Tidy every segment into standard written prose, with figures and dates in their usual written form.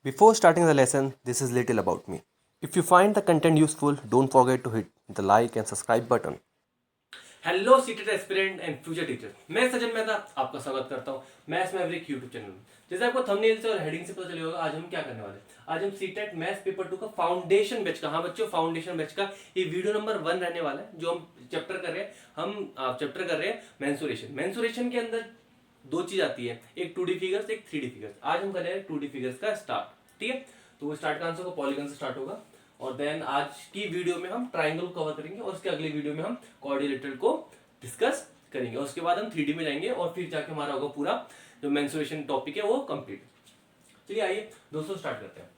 Before starting the lesson, this is little about me. If you find the content useful, don't forget to hit the like and subscribe button. Hello seated aspirant and future teacher, मैं सजन मेहता आपका स्वागत करता हूँ maths Maverick YouTube channel में। जैसे आपको thumbnail से और हेडिंग से पता चलिए होगा, आज हम क्या करने वाले हैं। आज हम सीटेट मैथ्स पेपर 2 का फाउंडेशन बैच का, हाँ बच्चों फाउंडेशन बैच का ये वीडियो नंबर 1 रहने वाला है। जो हम चैप्टर कर रहे हैं, चैप्टर कर रहे हैं मेंसुरेशन। मेंसुरेशन के अंदर दो चीज आती है, एक 2D फिगर्स, एक 3D फिगर्स। आज हम कर रहे हैं 2D फिगर्स का स्टार्ट। ठीक है, तो वो स्टार्ट का आंसर को पॉलीगन से स्टार्ट होगा। और देन आज की वीडियो में हम ट्राइंगल को कवर करेंगे और उसके अगले वीडियो में हम क्वाड्रिलेटरल को डिस्कस करेंगे। और उसके बाद हम 3D में जाएंगे और फिर जाके हमारा होगा पूरा जो मेंसुरेशन टॉपिक है वो कंप्लीट। चलिए आइए दोस्तों स्टार्ट करते हैं।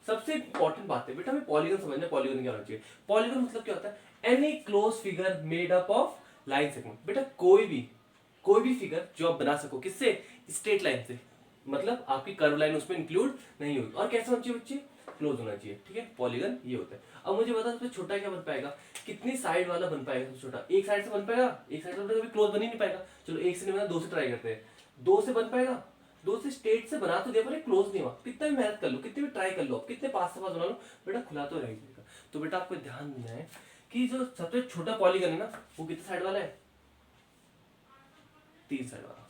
सबसे इंपॉर्टेंट बात है बेटा, हमें पॉलीगन समझना। पॉलीगन क्या होना चाहिए? पॉलीगन मतलब क्या होता है? Any close figure made up of line segment. बेटा कोई भी फिगर जो आप बना सको, किससे? स्ट्रेट लाइन से, मतलब आपकी कर्व लाइन उसमें इंक्लूड नहीं होगी। और कैसे होना चाहिए बच्चे? क्लोज होना चाहिए। ठीक है, पॉलीगन ये होता है। अब मुझे बता सबसे छोटा क्या बन पाएगा, कितनी साइड वाला बन पाएगा सबसे छोटा? एक साइड से बन पाएगा, एक साइड से कभी क्लोज बन ही नहीं पाएगा। चलो एक से नहीं बना, दो से ट्राई करते हैं। दो से बन पाएगा, दो से स्ट्रेट से बना तो दिया पर क्लोज नहीं हुआ। कितना भी मेहनत कर लो, कितनी भी ट्राई कर लो, कितने पास से पास बना लो, बेटा खुला तो रह जाएगा। तो बेटा आपको ध्यान देना है कि जो सबसे छोटा पॉलीगन है ना, वो कितने साइड वाला है? 3 साइड वाला,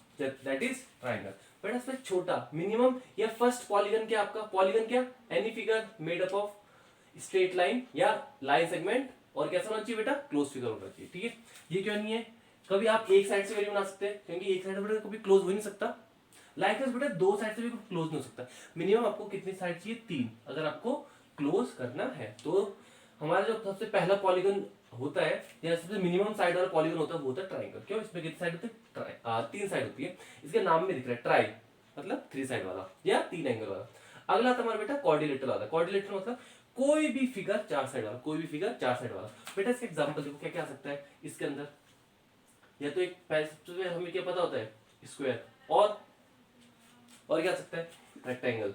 दैट इज ट्राइंगल। बेटा सबसे छोटा मिनिमम या फर्स्ट पॉलीगन क्या आपका? पॉलीगन क्या? Any figure made up of straight line या लाइन सेगमेंट। और कैसा होना चाहिए बेटा? क्लोज फिगर होना चाहिए। ठीक है, ये क्यों नहीं है? कभी आप एक साइड से वैल्यू बना सकते हैं, क्योंकि एक साइड से बेटा कभी क्लोज हो ही नहीं सकता। लाइकवाइज बेटा दो साइड से भी क्लोज नहीं हो सकता। मिनिमम आपको कितनी साइड चाहिए? 3, अगर आपको क्लोज करना है। तो हमारा जो सबसे पहला पॉलीगन होता है या सबसे मिनिमम साइड वाला पॉलीगन होता है वो होता है ट्राइंगल। क्यों? इसमें कितनी साइड होती है? 3 साइड होती है। इसके नाम में दिख रहा है ट्राई, मतलब 3 साइड वाला या 3 एंगल वाला। अगला था हमारा बेटा क्वाड्रिलेटरल वाला। क्वाड्रिलेटरल मतलब कोई भी फिगर 4 साइड वाला, कोई भी फिगर 4 साइड वाला। बेटा इसका एग्जांपल देखो क्या क्या आ सकता है इसके अंदर। या तो एक पहले हमें क्या पता होता है? स्क्वायर। और क्या आ सकता है? रेक्टेंगल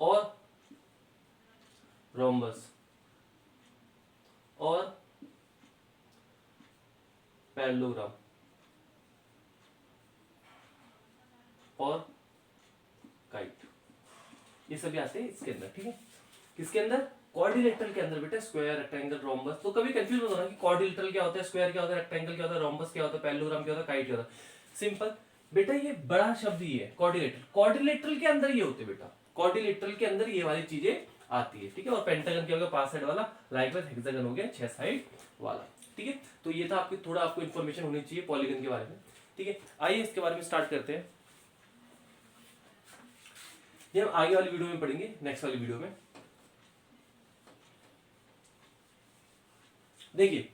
और रोम्बस और पैरेललोग्राम और काइट। ये सभी आते हैं इसके अंदर। ठीक है, किसके अंदर? क्वाड्रिलेटरल के अंदर बेटा। Square, rectangle, rhombus. तो कभी कंफ्यूज मत होना कि क्वाड्रिलेटरल क्या होता है, स्क्वायर क्या होता है, रेक्टेंगल क्या होता है, रोम्बस क्या होता है, पैरेललोग्राम क्या होता है, काइट क्या होता है। सिंपल बेटा, ये बड़ा शब्द ही है क्वाड्रिलेटरल। क्वाड्रिलेटरल के अंदर ये होते हैं बेटा, क्वाड्रिलेटरल के अंदर ये वाली चीजें आती है। ठीक है, और पेंटागन क्या हो गया? 5 साइड वाला। लाइकवाइज हेक्सागन हो गया 6 साइड वाला। ठीक है, तो ये था आपकी थोड़ा आपको इन्फॉर्मेशन होनी चाहिए पॉलीगन के बारे में। ठीक है, आइए इसके बारे में स्टार्ट करते हैं। ये हम आगे वाली वीडियो में पढ़ेंगे, नेक्स्ट वाली वीडियो में। देखिए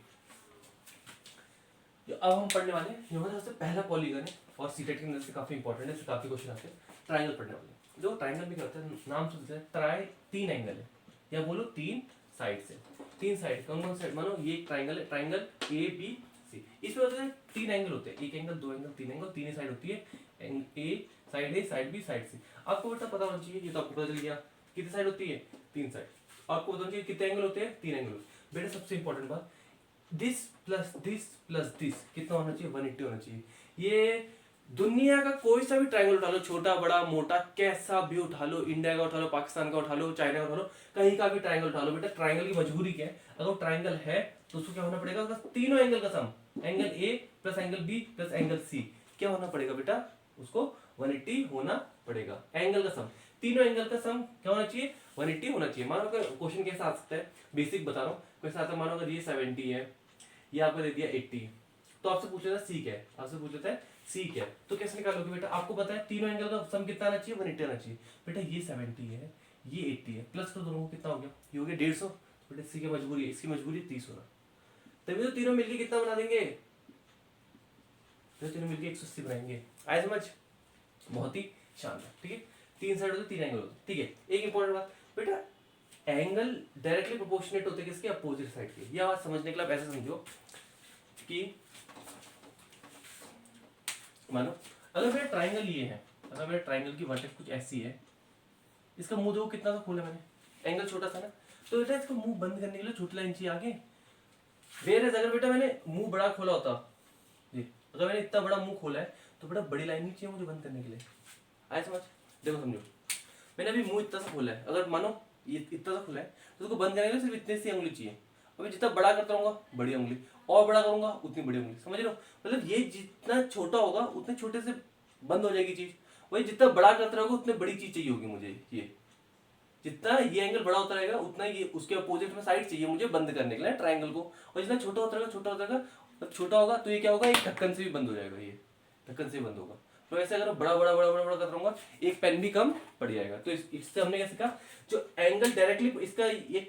जो अब हम पढ़ने वाले हैं, ये हमारा सबसे पहला पॉलीगन है और सीटेट के अंदर से काफी इंपॉर्टेंट है, इससे काफी क्वेश्चन आते हैं। ट्राइंगल पढ़ने वाले। जो ट्राइंगल में क्या होता है, नाम सुनते हैं ट्राई, 3 एंगल है या बोलो 3 साइड से। 3 साइड कौन कौन साइड? मानो ये ट्राइंगल है, ट्राइंगल ए बी सी। इसमें होते हैं 3 एंगल होते हैं, एक एंगल, 2 एंगल, 3 एंगल, 3 साइड होती है। ए साइड बी साइड सी। आपको बेटा पता होना चाहिए, ये तो आपको पता चल गया कितनी साइड होती है? 3 साइड। आपको पता होना चाहिए कितने एंगल होते हैं? 3 एंगल। बेटा सबसे इंपॉर्टेंट बात, दिस प्लस दिस कितना होना चाहिए? 180 होना चाहिए। ये दुनिया का कोई सा भी ट्रायंगल उठा लो, छोटा बड़ा मोटा कैसा भी उठा लो, इंडिया का उठा लो, पाकिस्तान का उठा लो, चाइना का उठा लो, कहीं का भी ट्रायंगल उठा लो। बेटा ट्रायंगल की मजबूरी क्या है? अगर ट्रायंगल है तो उसको क्या होना पड़ेगा? उसका तीनों एंगल का sum, angle A plus angle B plus angle C, क्या होना पड़ेगा बेटा? उसको 180 होना पड़ेगा। एंगल का सम, तीनों एंगल का सम क्या होना चाहिए? 180 होना चाहिए। मानो अगर क्वेश्चन कैसा आ सकता है, बेसिक बता रहा हूँ कैसा आता है। मानो अगर ये 70 है, ये आपको दे दिया 80, तो आपसे पूछ लेता है सी क्या है, आपसे पूछ लेता है सी क्या है, तो कैसे निकालोगे बेटा? आपको पता है तीनों एंगल का सम कितना आना चाहिए? 180 आना चाहिए। बेटा ये 70 है, ये 80 है, प्लस कर दोनों को कितना हो गया? ये हो गया 150। बेटा सी की मजबूरी है, इसकी मजबूरी 30 होना, तभी तो तीनों मिलके कितना बना देंगे? तो तीनों मिलके 180 बनाएंगे। आए समझ? बहुत ही शानदार। ठीक है, 3 साइड होते, 3 एंगल होते। ठीक है, एक इंपॉर्टेंट बात बेटा, एंगल डायरेक्टली प्रोपोर्शनेट होते किसके? अपोजिट साइड के। यह बात समझने के लिए आप ऐसे समझो कि मानो अगर मेरा ट्राइंगल ये है, अगर मेरा ट्राइंगल की वर्टेक्स कुछ ऐसी है, इसका मुंह देखो कितना सा खोला मैंने, एंगल छोटा सा ना, तो बेटा इसको मुंह बंद करने के लिए छोटी लाइन चाहिए आगे। वेयर अगर बेटा मैंने मुंह बड़ा खोला होता, जी अगर मैंने इतना बड़ा मुंह खोला है, तो बेटा बड़ी लाइन नहीं चाहिए मुझे बंद करने के लिए। आया समझ? देखो समझो, मैंने अभी मुंह इतना सा खोला है, अगर मानो ये इतना सा खुला है तो उसको बंद करने के लिए सिर्फ इतनी सी उंगली चाहिए। अभी जितना बड़ा करता रहूंगा बड़ी उंगली, और बड़ा करूंगा उतनी बड़ी उंगली, समझ रहे हो? मतलब ये जितना छोटा होगा उतने छोटे से बंद हो जाएगी चीज, वही जितना बड़ा करता रहेगा उतनी बड़ी चीज चाहिए होगी मुझे। ये जितना ये एंगल बड़ा होता रहेगा उतना ये उसके अपोजिट में साइड चाहिए मुझे बंद करने के लिए ट्राइंगल को, और जितना छोटा होता रहेगा छोटा होता रहेगा, जब छोटा होगा तो ये क्या होगा, एक ढक्कन से भी बंद हो जाएगा, ये ढक्कन से भी बंद होगा। तो ऐसे अगर बड़ा बड़ा बड़ा बड़ा बड़ा करता रहूंगा एक पेन भी कम पड़ जाएगा। तो इससे हमने क्या सीखा, जो एंगल डायरेक्टली इसका ये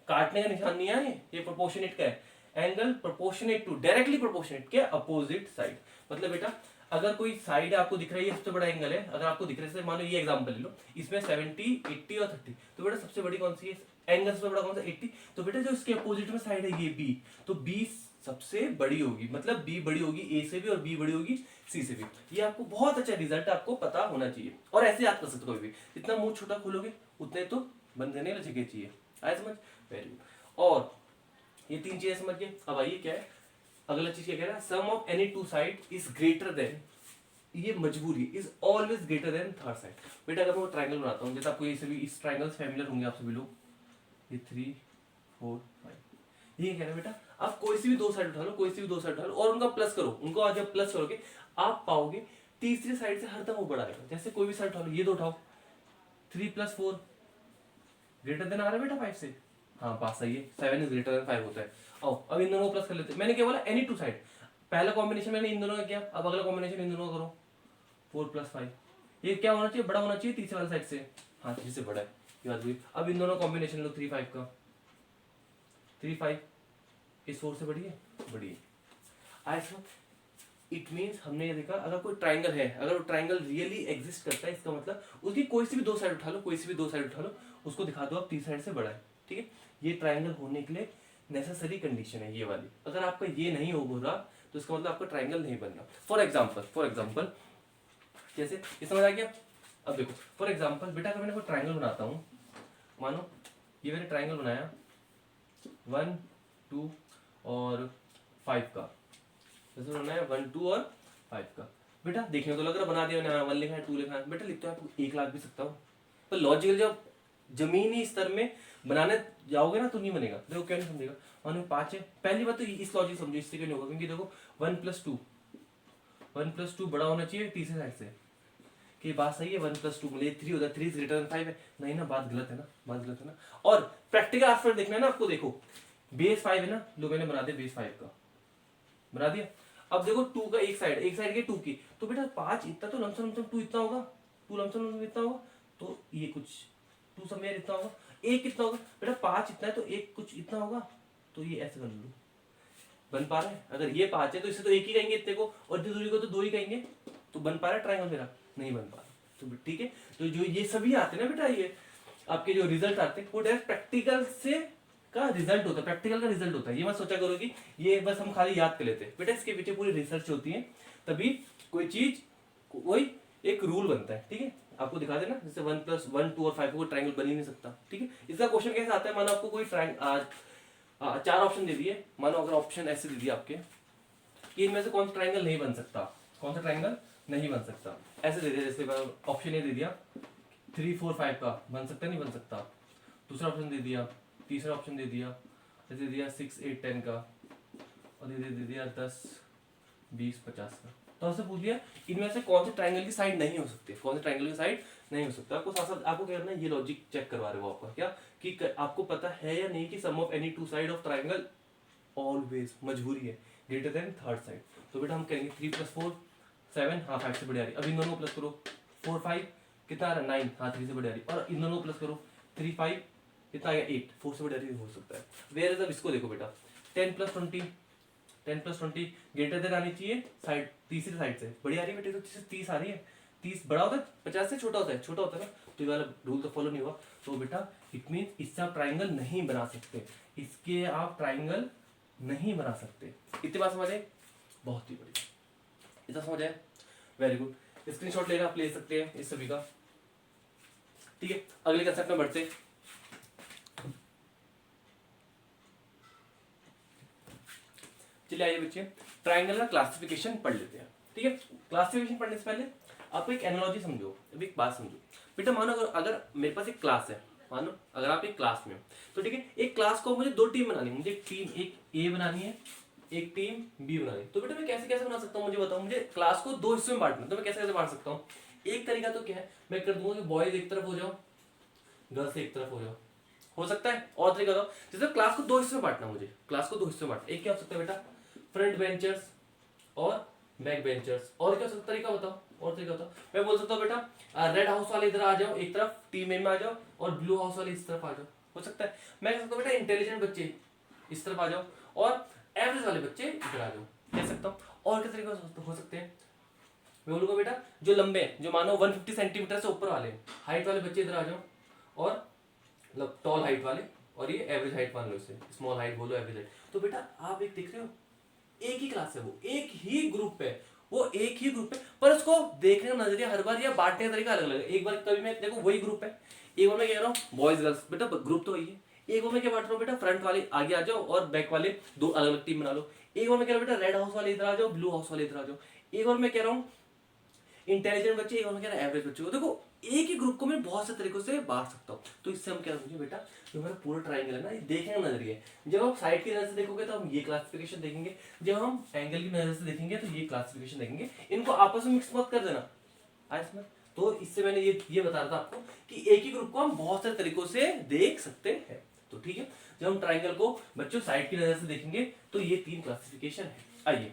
काटने का निशान नहीं है, ये प्रोपोर्शनेट का है, angle proportionate to directly proportionate के अपोजिट साइड। मतलब बेटा अगर कोई साइड आपको दिख रही है सबसे बड़ा एंगल है, अगर आपको दिख रहा है, मान लो ये एग्जांपल ले लो, इसमें 70 80 और 30, तो बेटा सबसे बड़ी कौन सी है, एंगल सबसे बड़ा कौन सा 80, तो बेटा जो इसके अपोजिट में साइड है ये बी, तो बी सबसे बड़ी होगी, मतलब बी बड़ी होगी ए से भी और बी बड़ी होगी सी से भी। ये आपको बहुत अच्छा रिजल्ट आपको पता होना चाहिए, और ऐसे याद कर सकते हो कोई भी, जितना मुंह छोटा खोलोगे उतने तो बंद करने वाली जगह चाहिए। आया समझ? Very good. और ये तीन चीजें समझ गए। अब आइए क्या है अगला चीज, क्या कह रहा है, sum of any two side is greater than, ये मजबूरी is always greater than third side. बेटा अगर मैं ट्राइंगल बनाता हूँ, जैसे आपको ये सभी इस ट्राइंगल फैमिलियर होंगे आप सभी लोग, ये 3 4 5, ये कह रहा है बेटा आप कोई सी भी दो साइड उठा लो, कोई सी भी दो साइड उठा लो और उनका प्लस करो, उनको आज जब प्लस करोगे आप पाओगे तीसरी साइड से हरदम वो बड़ा आएगा। जैसे कोई भी साइड उठा लो, ये दो उठाओ, 3 + 4 ग्रेटर देन आ रहा है बेटा 5 से, हाँ बात सही है, 7 इज ग्रेटर देन 5 होता है। आओ अब इन दोनों को प्लस कर लेते हैं। मैंने क्या बोला, एनी टू साइड, पहला कॉम्बिनेशन मैंने इन दोनों का किया, अब अगला कॉम्बिनेशन इन दोनों का करो, 4 + 5, ये क्या होना चाहिए, बड़ा होना चाहिए तीसरे वाली साइड से, हाँ 3 से बड़ा है, ये बात हुई। अब इन दोनों कॉम्बिनेशन लो, 3 5 का, 3 5 इस 4 से बड़ी है, बड़ी है। ऐसा इट मीन्स हमने ये देखा, अगर कोई ट्राइंगल है, अगर वो ट्राइंगल रियली एग्जिस्ट करता है, इसका मतलब उसकी कोई सी भी दो साइड उठा लो, कोई सी भी दो साइड उठा लो, उसको दिखा दो आप तीसरी साइड से बड़ा है, ठीक है। ये ट्राइंगल होने के लिए नेसेसरी कंडीशन है ये वाली, अगर आपका ये नहीं हो रहा तो इसका मतलब आपका ट्राइंगल नहीं बन रहा। फॉर एग्जाम्पल जैसे ये समझ आ गया। अब देखो फॉर एग्जाम्पल बेटा अगर मैंने कोई ट्राइंगल बनाता हूँ, मानो ये मैंने ट्राइंगल बनाया 1 2 और 5 का, जैसे बनाना है 1 2 और 5 का, बेटा देखने तो लग रहा बना दिया मैंने, 1 लिखा है 2 लिखा है, बेटा लिखते हो 1 लाख भी सकता हूँ, पर लॉजिकल जब जमीनी स्तर में बनाने जाओगे ना तो नहीं बनेगा। देखो क्या नहीं समझेगा, मानो 5 है, पहली बात तो इस लॉजिक समझो, इससे क्यों नहीं होगा, क्योंकि देखो 1 + 2 बड़ा होना चाहिए तीसरे साइड से, कि बात सही है, 1 + 2 मिले 3 होता है, 3 इज ग्रेटर देन 5 है, नहीं ना, बात गलत है ना, बात गलत है ना। और प्रैक्टिकल एस्पेक्ट देखना है ना आपको, देखो बेस 5 है ना, लो मैंने बना दिया बेस 5 का, बना दिया। अब देखो 2 का एक साइड के 2 की, तो बेटा 5 इतना तो लमसम 2 इतना होगा, 2 लमसम इतना होगा, तो ये कुछ 2 सब में इतना होगा, एक कितना होगा बेटा 5 इतना है तो एक कुछ इतना होगा, तो ये ऐसे कर लो, बन पा रहा है। अगर ये 5 है तो इसे तो एक ही कहेंगे इतने को, और इतनी दूरी को तो 2 ही कहेंगे, तो बन पा रहा है ट्राइंगल मेरा, नहीं बन पा रहा, तो ठीक है। तो जो ये सभी आते हैं ना बेटा, ये आपके जो रिजल्ट आते हैं वो डायरेक्ट प्रैक्टिकल से का रिजल्ट होता है, प्रैक्टिकल का रिजल्ट होता है। ये मत सोचा करो कि ये बस हम खाली याद कर लेते हैं, बेटा इसके पीछे पूरी रिसर्च होती है, तभी कोई चीज कोई एक रूल बनता है, ठीक है। आपको दिखा देना, जैसे 1 + 1 2 और 5 को ट्राइंगल बन ही नहीं सकता, ठीक है। इसका क्वेश्चन कैसे आता है, मानो आपको कोई चार ऑप्शन दे दिए, मानो अगर ऑप्शन ऐसे दे दिए आपके कि इनमें से कौन सा ट्राइंगल नहीं बन सकता, कौन सा ट्राइंगल नहीं बन सकता, ऐसे दे दिया, जैसे ऑप्शन ए दे दिया 3 4 5 का बन सकता नहीं बन सकता, दूसरा ऑप्शन दे दिया, तीसरा ऑप्शन दे दिया, दे दिया 6 8 10 का, और दे दिया 10 20 50 का। तो आपसे पूछ लिया इनमें से कौन से ट्राइंगल की साइड नहीं हो सकती, कौन से ट्राइंगल की साइड नहीं हो सकता। आपको साथ साथ आपको क्या करना है, ये लॉजिक चेक करवा रहे हो आपका क्या, कि आपको पता है या नहीं कि sum of any two side of triangle always मजबूरी है ग्रेटर देन थर्ड साइड। तो बेटा हम कहेंगे 3 + 4 7, हाँ 5 से बड़ी आ रही, अब इन दोनों को प्लस करो, 4 5 कितना आ रहा है 9, हाँ 3 से बड़ी आ रही, और इन दोनों को प्लस करो 3 5 कितना आ गया 8, 4 से बड़ी आ रही हो सकता है। वेयर इज, अब इसको देखो बेटा 10 + 20 ग्रेटर देन आनी चाहिए साइड, तीसरी साइड से बड़ी आ रही है बेटे, तो 30 आ रही है, 30 बड़ा होता है 50 से छोटा होता है, छोटा होता है ना, तो ये वाला रूल तो फॉलो नहीं हुआ, तो बेटा इट मीन्स इससे आप ट्राइंगल नहीं बना सकते, इसके आप ट्राइंगल नहीं बना सकते। इतनी बात समझ आए, बहुत ही बढ़िया, इतना समझ आया, वेरी गुड। स्क्रीनशॉट लेना आप ले सकते हैं इस सभी का, ठीक है। अगले कंसेप्ट में बढ़ते, चलिए आइए बच्चे ट्राइंगल का क्लासिफिकेशन पढ़ लेते हैं, ठीक है। क्लासिफिकेशन पढ़ने से पहले आप एक एनालॉजी समझो, अभी एक बात समझो बेटा। मानो अगर मेरे पास एक क्लास है, मानो अगर आप एक क्लास में हो, तो ठीक है, एक क्लास को मुझे दो टीम बनानी है, मुझे एक टीम एक ए बनानी है, एक टीम बी बनानी है। तो बेटा मैं कैसे कैसे बना सकता हूँ, मुझे बताओ। मुझे क्लास को दो हिस्सों में बांटना है, तो मैं कैसे कैसे बांट सकता हूँ। एक तरीका तो क्या है, मैं कर दूंगा कि बॉयज एक तरफ हो जाओ, गर्ल्स एक तरफ हो जाओ, हो सकता है। और तरीका बताओ, जैसे क्लास को दो हिस्सों में बांटना, मुझे क्लास को दो हिस्सों में बांटना। एक क्या हो सकता है बेटा, फ्रंट बेंचर्स और बैक बेंचर्स। और क्या हो सकता है तरीका बताओ, और तरीका बताओ। मैं बोल सकता हूँ बेटा रेड हाउस वाले इधर आ जाओ एक तरफ टीम ए में आ जाओ, और ब्लू हाउस वाले इस तरफ आ जाओ, हो सकता है। मैं कह सकता हूँ बेटा इंटेलिजेंट बच्चे इस तरफ आ जाओ, और एवरेज वाले बच्चे इधर आ जाओ, कह सकता हूँ। और क्या तरीके हो सकते हैं, मैं बोलूंगा बेटा जो लंबे हैं, जो मानो 150 सेंटीमीटर से ऊपर वाले हाइट वाले बच्चे इधर आ जाओ, और मतलब टॉल हाइट वाले, और ये एवरेज हाइट मान लो, इसे स्मॉल हाइट बोलो, एवरेज हाइट। तो बेटा आप एक देख रहे हो, एक ही क्लास है, वो एक ही ग्रुप है, वो एक ही ग्रुप है, पर उसको देखने का नजरिया हर बार या बांटने का तरीका अलग अलग है। एक बार कभी मैं देखो वही ग्रुप है, एक बार मैं कह रहा हूँ बॉयज गर्ल्स, बेटा ग्रुप तो वही है। एक बार मैं क्या बांट रहा हूँ बेटा, फ्रंट वाले आगे आ जाओ और बैक वाले दो अलग अलग टीम बना लो। एक बार मैं कह रहा हूँ बेटा रेड हाउस वाले इधर आ जाओ, ब्लू हाउस वाले इधर आ जाओ। एक बार मैं कह रहा हूँ इंटेलिजेंट बच्चे, एक बार मैं कह रहा हूँ एवरेज बच्चे को। देखो एक ही ग्रुप को मैं बहुत से तरीकों से बांट सकता हूँ। तो इससे हम क्या समझे बेटा, जो हमारा पूरा ट्राइंगल है ना, ये देखने का नजरिया है। जब आप साइड की नजर से देखोगे तो हम ये क्लासिफिकेशन देखेंगे, जब हम एंगल की नजर से देखेंगे तो ये क्लासिफिकेशन देखेंगे। इनको आपस में मिक्स मत कर देना, आज में। तो इससे मैंने ये बता रहा था आपको कि एक ही ग्रुप को हम बहुत सारे तरीकों से देख सकते हैं। तो ठीक है, जब हम ट्राइंगल को बच्चों साइड की नजर से देखेंगे तो ये तीन क्लासिफिकेशन है। आइए,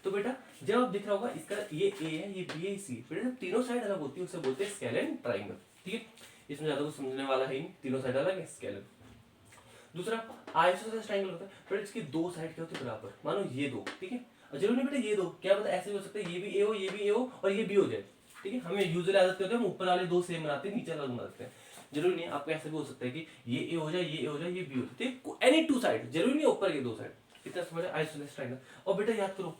तो बेटा जब आप दिख रहा होगा इसका ये ए है, ये बी है, सी है, बेटा जब तीनों साइड अलग होती है उसे बोलते हैं स्केलन ट्राइंगल। ठीक है, इसमें ज्यादा कुछ समझने वाला है नहीं, तीनों साइड अलग है, स्केलन। दूसरा आइसोसेलेस ट्राइंगल होता है, बेटा इसकी दो साइड क्या होती है, बराबर। मानो ये दो, ठीक है, जरूरी नहीं बेटा ये दो, क्या पता ऐसे भी हो सकता है, ये भी ए हो, ये भी ए हो, और ये बी हो जाए। ठीक है, हमें यूजुअली आदत क्या होती है, हम ऊपर वाले दो सेम बनाते हैं, नीचे वाला बनाते हैं। जरूरी नहीं, आपका ऐसे भी हो सकता है कि ये ए हो जाए, ये ए हो जाए, ये बी हो जाए, एनी टू साइड, जरूरी नहीं ऊपर के दो साइड। इतना समझ आइसोसेलेस ट्राइंगल। और बेटा याद करो,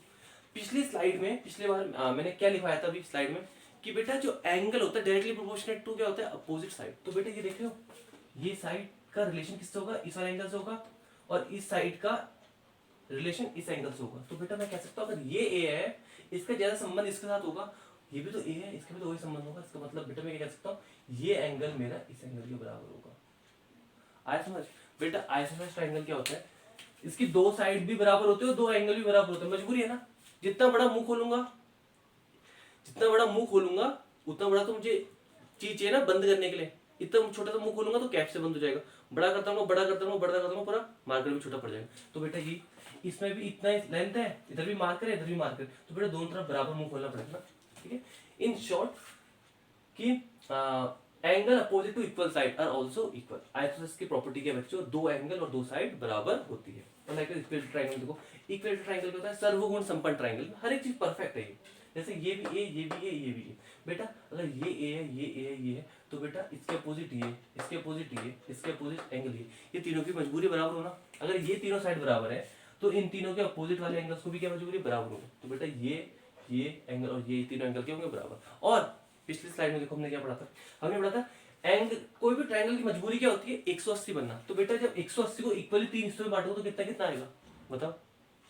पिछली स्लाइड में, पिछले बार मैंने क्या लिखवाया था अभी स्लाइड में, कि बेटा जो एंगल होता है डायरेक्टली प्रोपोर्शनेट टू क्या होता है, अपोजिट साइड। तो बेटा ये देख रहे हो, ये साइड का रिलेशन किससे होगा, इस वाले एंगल से होगा, और इस साइड का रिलेशन इस एंगल से होगा। तो बेटा मैं कह सकता हूँ अगर ये ए है, इसका ज्यादा संबंध इसके साथ होगा, ये भी तो ए है, इसका भी तो वही संबंध होगा। इसका मतलब बेटा मैं क्या कह सकता हूँ, ये एंगल मेरा इस एंगल के बराबर होगा। आया समझ बेटा। आइसोसेलेस ट्रायंगल क्या होता है, इसकी दो साइड भी बराबर होते हो, दो एंगल भी बराबर होते हैं, मजबूरी है ना। जितना बड़ा मुंह खोलूंगा, जितना बड़ा मुंह खोलूंगा उतना बड़ा तो मुझे चीज चाहिए ना बंद करने के लिए। इतना छोटा सा मुंह खोलूंगा तो कैप से बंद हो जाएगा, बड़ा करता हूँ, बड़ा करता हूँ, बड़ा करता हूँ, पूरा मार्कर भी छोटा पड़ जाएगा। तो बेटा ये इसमें भी इतना लेंथ है, इधर भी मार्कर है, इधर भी मार्कर, तो बेटा दोनों तरफ बराबर मुंह खोलना पड़ेगा ना। ठीक है, इन शॉर्ट कि angle opposite to equal side are also equal. Isosceles की प्रॉपर्टी क्या बच्चों, दो एंगल और दो साइड बराबर होती है। और लाइक इक्वल ट्रायंगल देखो, इक्वल ट्रायंगल क्या होता है, सर्वगुण संपन्न ट्रायंगल, हर एक चीज परफेक्ट है ये। जैसे ये भी ए, ये भी ए, ये भी ए। बेटा अगर ये ए है, ये ए है, ये है, तो बेटा इसके अपोजिट ये, इसके अपोजिट ये, इसके अपोजिट एंगल ये तीनों की मजबूरी बराबर होना। अगर ये तीनों साइड बराबर है तो इन तीनों के अपोजिट वाले एंगल्स को भी क्या मजबूरी बराबर होगा। तो बेटा ये एंगल और ये तीनों एंगल के होंगे बराबर। और पिछली स्लाइड में देखो हमने क्या पढ़ा था, हमने पढ़ा था एंगल, कोई भी ट्रायंगल की मजबूरी क्या होती है, 180 बनना। तो बेटा जब 180 को इक्वली तीन हिस्सों में बांटो तो कितना कितना आएगा बताओ,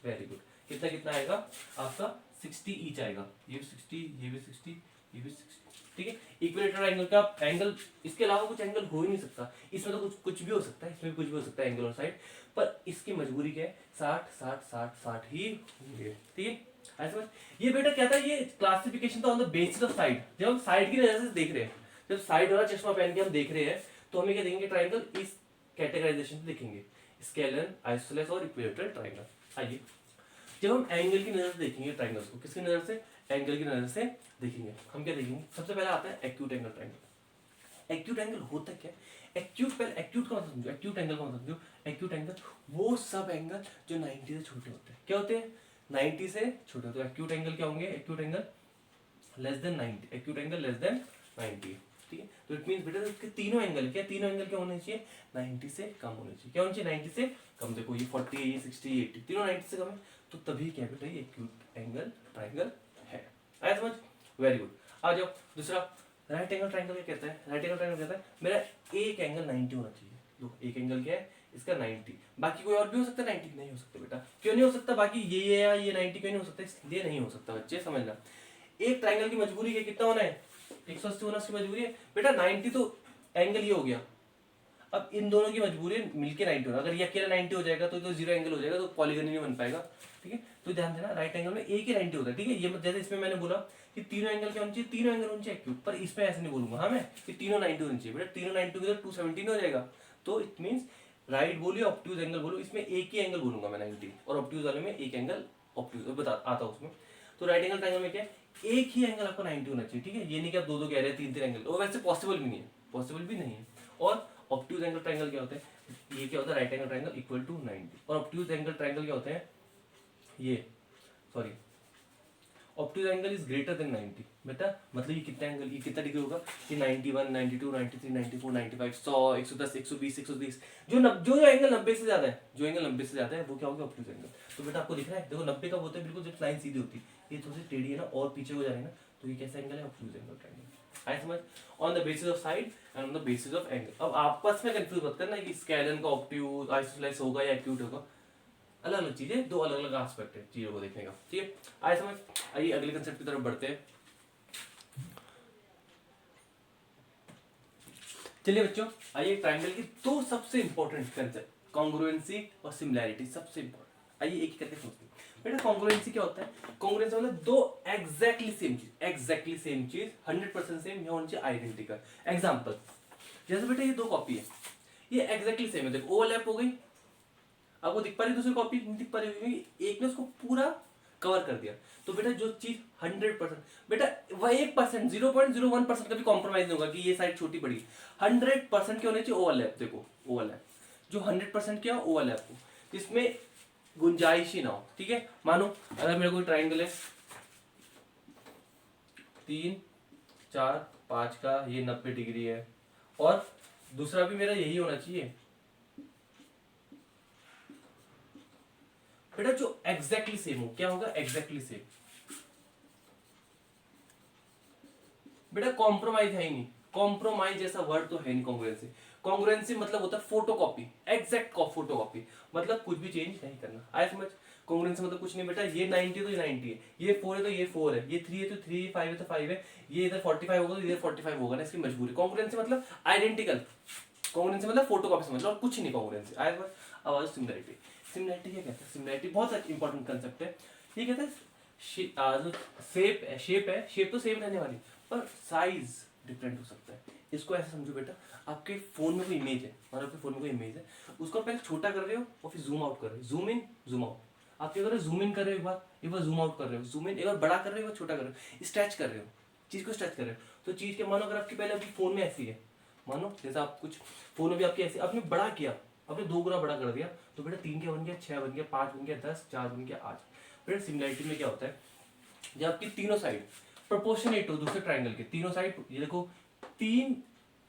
वेरी गुड, कितना कितना आएगा आपका 60 ईच आएगा। ये भी 60, ये भी 60, ये भी 60। ठीक है, इक्विलेटरल ट्रायंगल का एंगल, इसके अलावा कुछ एंगल हो ही नहीं सकता। इसमें तो कुछ भी हो सकता है, इसमें भी कुछ भी हो सकता है एंगल और साइड, पर इसकी मजबूरी क्या है, 60 60 60 60 ही होंगे। ठीक है, ऐसे ये बेटा क्या था, ये क्लासिफिकेशन था on the basis of side. जब हम साइड की नजर से देख रहे हैं, जब साइड वाला चश्मा पहन के हम देख रहे हैं, तो हमें क्या देखेंगे, ट्रायंगल इस कैटेगराइजेशन से देखेंगे, स्केलर, आइसोसेलेस और इक्विलेटरल ट्रायंगल। आइए, जब हम एंगल की नजर से देखेंगे ट्रायंगल्स को, किसकी नजर से, एंगल की नजर से देखेंगे, हम क्या देखेंगे, सबसे पहले आता है acute angle triangle. Acute angle होता क्या है, एक्यूट, पहले एक्यूट का मतलब समझो, एक्यूट एंगल का मतलब समझो। एक्यूट एंगल वो सब एंगल जो 90 से छोटे होते हैं, क्या होते हैं, 90 से छोटे होते हैं। एक्यूट एंगल क्या होंगे, acute angle less than 90, acute angle less than 90। ठीक है, तो इट मींस बेटा इसके तीनों एंगल क्या होने चाहिए, 90 से कम होने चाहिए। क्या होने चाहिए, 90 से कम। देखो ये 40 है, ये 60, ये 80, तीनों 90 से कम है, तो तभी क्या बेटा ये एक्यूट एंगल ट्रायंगल है। आया समझ, वेरी गुड। आ जाओ दूसरा, राइट एंगल ट्रायंगल क्या कहता है, राइट एंगल ट्रायंगल कहता है मेरा एक एंगल 90 होना चाहिए। दो एक एंगल क्या है इसका 90, बाकी कोई और भी हो सकता है, 90 नहीं हो सकता बेटा। क्यों नहीं हो सकता, बाकी ये या ये 90 क्यों नहीं हो सकता, इसलिए नहीं हो सकता बच्चे, समझना। एक ट्राइंगल की मजबूरी है कितना होना है, 180 होना उसकी मजबूरी है बेटा। 90 तो एंगल ये हो गया, अब इन दोनों की मजबूरी है मिलके 90 होना। अगर ये अकेला 90 हो जाएगा तो जीरो एंगल हो जाएगा, तो पॉलीगन ही नहीं बन पाएगा। ठीक है, तो ध्यान देना राइट एंगल में एक ही 90 होता है। ठीक है, ये जैसे इसमें मैंने बोला कि तीनों एंगल क्या होने चाहिए, तीनों एंगल होने चाहिए क्यों, पर इसमें ऐसे नहीं बोलूंगा हाँ मैं कि तीनों 90 होने चाहिए बेटा। तीनों 90 के तो 270 हो जाएगा, तो इट मीन्स राइट बोलिए ऑब्ट्यूज एंगल बोलो, इसमें एक ही एंगल बोलूंगा मैं 90, और ऑब्ट्यूज वाले में एक एंगल ऑब्ट्यूज बता आता हूँ उसमें। तो राइट एंगल ट्रायंगल में क्या है, एक ही एंगल आपको 90 होना चाहिए। ठीक है, ये नहीं कि आप दो दो कह रहे हैं, तीन तीन एंगल, वो वैसे पॉसिबल भी नहीं है, पॉसिबल भी नहीं है। और ऑब्ट्यूज एंगल ट्रायंगल क्या होता है, ये क्या होता है, right angle triangle equal to 90। और ऑब्ट्यूज एंगल ट्रायंगल क्या होते हैं, ये sorry obtuse angle is greater than 90 बेटा। मतलब ये कितना एंगल, ये कितना डिग्री होगा, ये 91, 92, 93, 94, 95, 100, 110, 120, 130, जो एंगल 90 से ज्यादा है, जो एंगल 90 से ज्यादा है वो क्या होगा, ऑब्ट्यूज एंगल। तो बेटा आपको दिख रहा है, देखो 90 का होता है बिल्कुल जब लाइन सीधी होती है, ये थोड़ी सी टेढ़ी है ना और पीछे को जा रही है ना, तो ये कैसा एंगल है, ऑब्ट्यूज एंगल ट्रायंगल। आई समझ, on the basis of side and on the basis of angle. अब आपस में कंफ्यूज मत करना कि स्केलन का ऑब्ट्यूज आइसोसेलेस होगा या एक्यूट होगा, अलग अलग चीजें, दो अलग अलग एस्पेक्ट है चीजों को देखने का। ठीक है, आइए समझ, आइए अगले कंसेप्ट की तरफ बढ़ते हैं। चलिए बच्चों, आइए ट्रायंगल की दो सबसे इंपॉर्टेंट कंसेप्ट, कॉन्ग्रुएंसी और सिमिलैरिटी, सबसे इंपॉर्टेंट। आइए एक करके समझते हैं। बेटा कॉन्ग्रुएंसी क्या होता है, कॉन्ग्रुएंसी मतलब दो एग्जैक्टली सेम चीज, एग्जैक्टली सेम चीज 100% सेम या होनी चाहिए आइडेंटिकल। एग्जांपल, जैसे बेटा ये दो कॉपी है, ये एग्जैक्टली सेम है, देखो ओवरलैप हो गई, आपको दिख पा रही दूसरी कॉपी नहीं दिख पा रही होगी, एक ने उसको पूरा कवर कर दिया। तो बेटा जो चीज 100% बेटा वह 1% 0.01% का भी कॉम्प्रोमाइज नहीं होगा कि ये साइड छोटी बड़ी, 100% के होने चाहिए ओवरलैप। देखो ओवरलैप जो 100% क्या ओवरलैप हो, इसमें गुंजाइश ही ना हो। ठीक है, मानो अगर मेरा कोई ट्राइंगल है 3, 4, 5 का, ये 90 डिग्री है, और दूसरा भी मेरा यही होना चाहिए बेटा, जो एग्जैक्टली सेम हो, क्या होगा, एग्जैक्टली सेम। बेटा कॉम्प्रोमाइज है ही नहीं, कॉम्प्रोमाइज जैसा वर्ड तो है नहीं कॉन्ग्रुएंसी। कॉन्ग्रुएंसी मतलब होता है फोटोकॉपी, एग्जैक्ट फोटोकॉपी, मतलब कुछ भी चेंज नहीं करना। आया समझ, कॉन्ग्रुएंसी मतलब कुछ नहीं बेटा, ये 90 तो ये 90 है, ये 4 है तो ये 4 है, ये 3 है तो 3, 5 है तो 5 है, ये इधर 45 होगा तो इधर 45 होगा ना, इसकी मजबूरी। कॉन्ग्रुएंसी मतलब आइडेंटिकल, कॉन्ग्रुएंसी मतलब फोटोकॉपी समझ लो, और कुछ नहीं कॉन्ग्रुएंसी। आया समझ। अब आओ सिमिलैरिटी। सिमिलैरिटी क्या कहता है, सिमिलैरिटी बहुत इंपॉर्टेंट कंसेप्ट है। ये कहता है जो शेप है, शेप तो सेम रहने वाली, पर साइज डिफरेंट हो सकता है। इसको ऐसे समझो बेटा, आपके फोन में कोई इमेज है, और आपके फोन में कोई इमेज है, उसको पहले छोटा कर रहे हो और फिर जूम आउट कर रहे हो, जूम इन जूम आउट। आप क्या कर रहे हो, जूम इन कर रहे हो एक बार जूम आउट कर रहे हो, जूम इन एक बार बड़ा कर रहे हो, एक बार छोटा कर रहे हो, स्ट्रेच कर रहे हो, चीज को स्ट्रेच कर रहे हो। तो चीज के मानो अगर आपकी पहले अभी फोन में ऐसी है, मानो जैसे आप कुछ फोन में भी आपकी ऐसी, आपने बड़ा किया, आपने 2 गुना बड़ा कर दिया, तो बेटा 3 क्या बन गया, 6 बन गया, 5 बन गया, 10, 4 बन गया, 8। बेटा सिमिलैरिटी में क्या होता है, जब आपकी तीनों साइड प्रोपोर्शनेट हो दूसरे ट्राइंगल के, तीनों साइड ये देखो 3,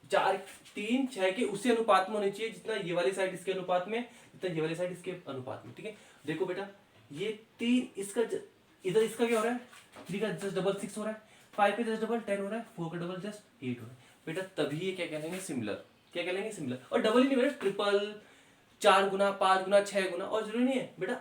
4, 3, 6 के उसी अनुपात में होनी चाहिए जितना ये वाली साइड इसके अनुपात में, जितना ये वाली साइड इसके अनुपात में। ठीक है, देखो बेटा ये 3 इसका इधर इसका क्या हो रहा है, 3 का जस्ट डबल 6 हो रहा है, 5 का जस्ट डबल 10 हो रहा है, 4 का डबल जस्ट 8 हो रहा है। बेटा तभी ये क्या कहलेंगे, सिमिलर। क्या कहलेंगे, सिमिलर। और डबल ही नहीं बेटा, ट्रिपल, 4 गुना, 5 गुना, 6 गुना, और जरूरी नहीं है बेटा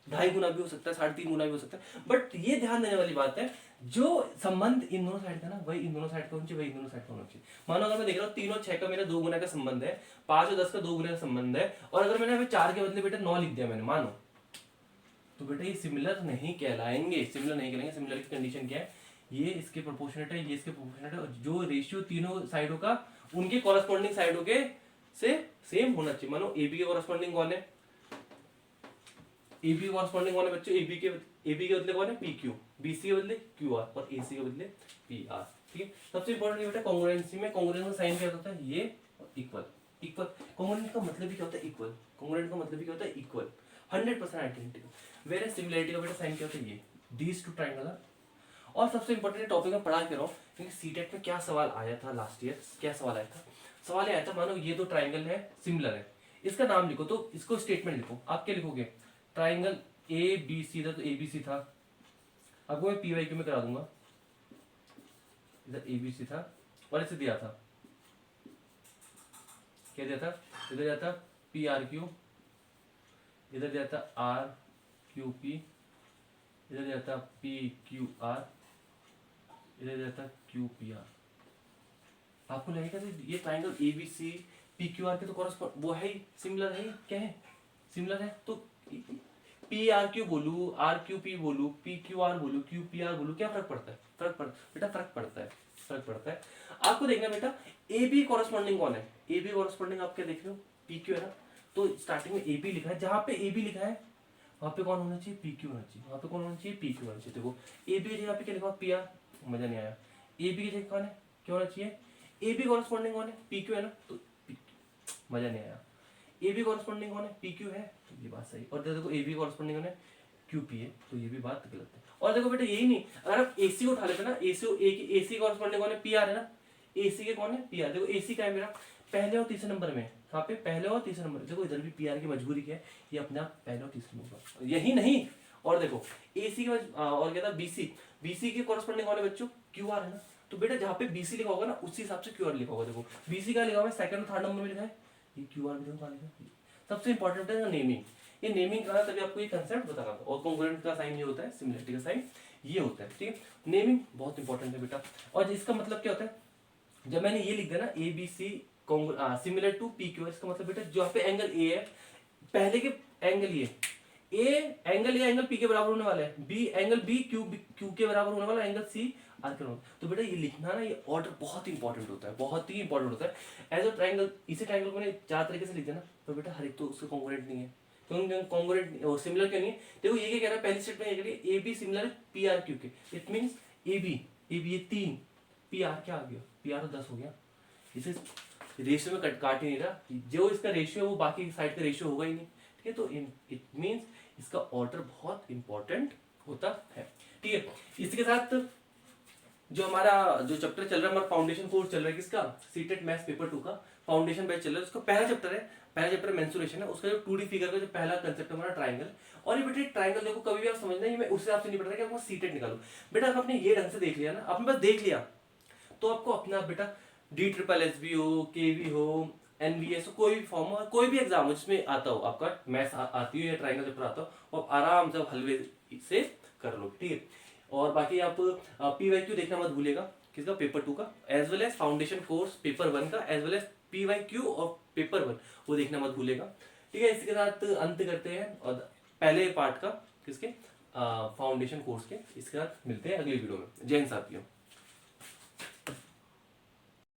2.5 गुना भी हो सकता है, 3.5 गुना भी हो सकता है। बट ये ध्यान देने वाली बात है, जो संबंध इन दोनों साइड का ना, वही इन दोनों साइड का होना चाहिए, वही इन दोनों साइड का होना चाहिए। मानो अगर मैं देख रहा हूँ 3 और 6 का मेरा 2 गुना का संबंध है, 5 और 10 का 2 गुना का संबंध है, और अगर मैंने 4 के बदले बेटा 9 लिख दिया मैंने, मानो, तो बेटा ये सिमिलर नहीं कहलाएंगे, सिमिलर नहीं कहलाएंगे। सिमिलर की कंडीशन क्या है, ये इसके प्रोपोर्शनेट है, ये इसके प्रोपोर्शनेट है, और जो रेशियो तीनों साइडों का उनके कॉरेस्पॉन्डिंग साइडों के से सेम होना चाहिए। मानो ए बी के कॉरेस्पॉन्डिंग कौन है, AB कॉरेस्पॉन्डिंग कौन है बच्चों, AB के बदले कौन है, PQ, BC के बदले QR, और AC के बदले PR। ठीक है, सबसे इंपॉर्टेंट बेटा कॉन्ग्रुएंसी में, कॉन्ग्रुएंस का साइन क्या होता है, ये इक्वल, इक्वल। कॉन्ग्रुएंट का मतलब भी क्या होता है, इक्वल। कॉन्ग्रुएंट का मतलब भी क्या होता है, इक्वल, 100% आइडेंटिकल। वेयर सिमिलैरिटी का बेटा साइन क्या होता है, ये दीस टू ट्रायंगल। और सबसे इंपॉर्टेंट टॉपिक में पढ़ा के रहो, क्योंकि सीटेट में क्या सवाल आया था लास्ट ईयर, क्या सवाल आया था, सवाल आया था, मानो ये दो ट्राइंगल है, सिमिलर है, इसका नाम लिखो, तो इसको स्टेटमेंट लिखो। आप क्या लिखोगे, ट्राइंगल ए बी सी था तो ए बी सी था, आपको मैं पी वाई क्यू में करा दूंगा, इधर ए बी सी था, और इसे दिया था, क्या दिया था, इधर दिया था पी आर क्यू, इधर दिया था आर क्यू पी, इधर दिया था पी क्यू आर, इधर रहता है क्यू पी आर। आपको लगेगा ये triangle A B C P Q R के तो कॉरस्पॉन्ड वो है ही, सिमिलर है ही, क्या है सिमिलर है। तो पी आर क्यू बोलू, आर क्यू पी बोलू, पी क्यू आर बोलू, क्यू पी आर बोलू, क्या फर्क पड़ता है? बेटा फर्क पड़ता है, फर्क पड़ता है। आपको देखना बेटा ए बी कॉरस्पॉन्डिंग कौन है? ए बी कॉरस्पॉन्डिंग आप क्या देख रहे हो? पी क्यू है ना, तो स्टार्टिंग में ए बी लिखा है, जहां पे ए बी लिखा है वहां पे कौन होना चाहिए? पी क्यू होना चाहिए। वहां पे कौन होना चाहिए? पी क्यू होना चाहिए। देखो ए बी की जगह पे क्या लिखा? पी आर, मजा नहीं आया। ए बी की जगह कौन है? क्या होना चाहिए? ए बी कॉरस्पॉन्डिंग कौन है? पी क्यू है ना, तो मजा नहीं आया। ए बी कॉरस्पॉन्डिंग कौन है? पी क्यू है, तो ये बात सही। और देखो ए बी कॉरस्पॉन्डिंग कौन है? क्यू पी है, तो ये भी बात गलत है। और देखो बेटा यही नहीं, अगर आप एसी को उठा लेते ना, एसी कॉरस्पॉन्डिंग कौन है? पी आर है ना, एसी के कौन है? P R. देखो एसी का है मेरा पहले और तीसरे नंबर में, कहाँ पे? पहले और तीसरे नंबर। देखो इधर भी पी आर की मजबूरी क्या है, ये अपने आप पहले और तीसरे नंबर, यही नहीं। और देखो एसी के और क्या था? बीसी, बीसी के कॉरस्पॉन्डिंग कौन है बच्चों? क्यू आर है ना, तो बेटा जहाँ पे बीसी लिखा होगा ना उसी हिसाब से क्यू आर लिखा होगा। देखो बीसी का लिखा हुआ है सेकंड और थर्ड नंबर में लिखा है, ये क्यू आर में देखो कहाँ लिखा है। सबसे इंपॉर्टेंट है नेमिंग, ये नेमिंग करा तभी आपको ये कंसेप्ट बता रहा था। और कॉन्ग्रुएंट का साइन ये होता है, सिमिलरिटी का साइन ये होता है, ठीक है। नेमिंग बहुत इंपॉर्टेंट है बेटा। और इसका मतलब क्या होता है, जब मैंने ये लिख दिया ना A B C similar to P Q, इसका मतलब बेटा जो यहाँ पे एंगल ए है, पहले के एंगल ये एंगल ये एंगल पी के बराबर होने वाला है, बी एंगल बी क्यू के बराबर होने वाला है, एंगल सी आर के बराबर। तो बेटा ये लिखना ना, ये ऑर्डर बहुत इंपॉर्टेंट होता है, बहुत ही इंपॉर्टेंट होता है। एज अ ट्राइंगल, इसी ट्राइंगल को चार तरीके से लिख देना, तो बेटा हर एक तो उसका कॉन्ग्रुएंट नहीं है। क्यों कॉन्ग्रुएंट और सिमिलर क्यों नहीं है? देखो ये क्या कह रहा है पहली स्टेटमेंट, ये कह रही है A B similar P R Q के, इट मींस ए बी ये 3, पी आर क्या आ गया? पी आर तो 10 हो गया। इसे रेशियो में काट ही नहीं रहा, जो इसका रेशियो है वो बाकी साइड का रेशियो होगा ही नहीं, ठीक है। तो इट मींस इसका ऑर्डर बहुत इंपॉर्टेंट होता है, ठीक है। इसके साथ जो हमारा जो चैप्टर चल रहा है, हमारा फाउंडेशन कोर्स चल रहा है किसका? सीटेट मैथ्स पेपर 2 का फाउंडेशन बैच चल रहा है। उसका पहला चैप्टर है, पहला चैप्टर मेंसुरेशन है। उसका जो 2D फिगर का जो पहला कंसेप्ट है हमारा ट्राइंगल। और ये बेटा ट्राइंगल देखो कभी भी आप समझना, ये मैं उस हिसाब से नहीं पढ़ रहा कि आपको सीटेट निकालो। बेटा अगर आपने ये ढंग से देख लिया ना, आपने बस देख लिया, तो आपको अपना बेटा डी ट्रिपल एस बी हो, के वी हो, एनवीएस हो, कोई भी फॉर्म हो, कोई भी एग्जाम हो जिसमें आता हो, आपका मैथ्स आती हो या ट्राइंगल चैप्टर आता हो, आप आराम से हलवे से कर लो, ठीक है। और बाकी आप पीवाईक्यू देखना मत भूलिएगा, किसका? पेपर 2 का, as well as foundation course paper 1 का, एज वेल एज पीवाईक्यू और पेपर 1 वो देखना मत भूलिएगा, ठीक है। इसके साथ अंत करते हैं और पहले पार्ट का किसके फाउंडेशन कोर्स के। इसके साथ मिलते हैं अगली वीडियो में। जय हिंद साथियों।